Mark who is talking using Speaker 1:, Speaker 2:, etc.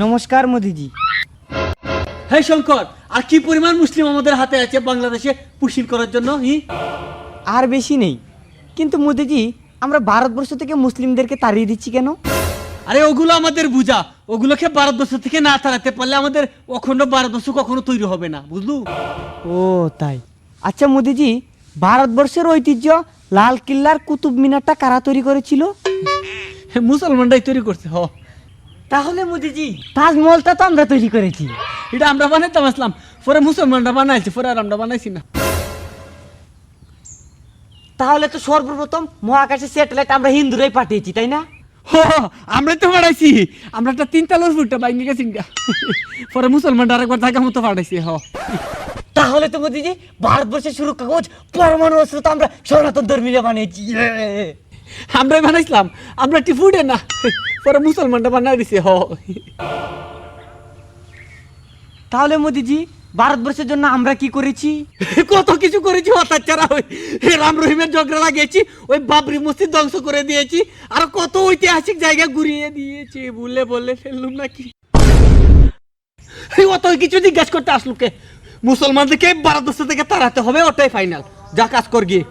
Speaker 1: নমস্কার মোদিজি।
Speaker 2: হে শঙ্কর, আর কি পরিমাণ মুসলিম আমাদের হাতে আছে বাংলাদেশে পুষিন করার জন্য?
Speaker 1: আর বেশি নেই, কিন্তু মোদিজি আমরা ভারতবর্ষ থেকে মুসলিমদেরকে তাড়িয়ে দিচ্ছি কেন?
Speaker 2: আরে ওগুলো আমাদের বুঝা, ওগুলোকে ভারতবর্ষ থেকে না তাড়াতে পারলে আমাদের অখণ্ড ভারতবর্ষ কখনো তৈরি হবে না, বুঝলু?
Speaker 1: ও তাই। আচ্ছা মোদিজি, ভারতবর্ষের ঐতিহ্য লাল কিল্লার কুতুব মিনারটা কারা তৈরি করেছিল?
Speaker 2: মুসলমানরাই তৈরি করছে।
Speaker 1: তাহলে মোদিজি তাজমহলটা তো আমরা তৈরি করেছি।
Speaker 2: এটা আমরা বানাইতাম আসলাম, পরে মুসলমানরা বানাইছে, পরে আর আমরা বানাইছি না।
Speaker 1: তাহলে তো সর্বপ্রথম মহাকাশে স্যাটেলাইট আমরা হিন্দুরাই পাঠিয়েছি, তাই না?
Speaker 2: আমরাই তো পাঠাইছি। আমরা একটা 3 তলার ফুটটা বাইঙ্গে গেছি, পরে মুসলমানরা আরেকবার জায়গা মতো পাঠাইছি।
Speaker 1: তাহলে তো মোদিজি ভারতবর্ষের সুরক্ষা কবচ পরমাণু অস্ত্র তো আমরা সনাতন ধর্মীরা বানিয়েছি।
Speaker 2: আমরাই বানাইছিলাম, আমরা টিফুডে না, পরে মুসলমানরা বানাই দিছে।
Speaker 1: তাহলে মোদিজি ভারতবর্ষের জন্য আমরা কি করেছি?
Speaker 2: কত কিছু করেছি। অত্যাচার, ওই রাম রহিমের ঝগড়া লাগিয়েছি, ওই বাবরি মসজিদ ধ্বংস করে দিয়েছি, আর কত ঐতিহাসিক জায়গা ঘুরিয়ে দিয়েছি। বলে বলে ফেললুম নাকি? অত কিছু জিজ্ঞাসা করতে আসলো কে? মুসলমানদেরকে ভারতবর্ষ থেকে তাড়াতে হবে, ওটাই ফাইনাল। যা কাজ কর গিয়ে।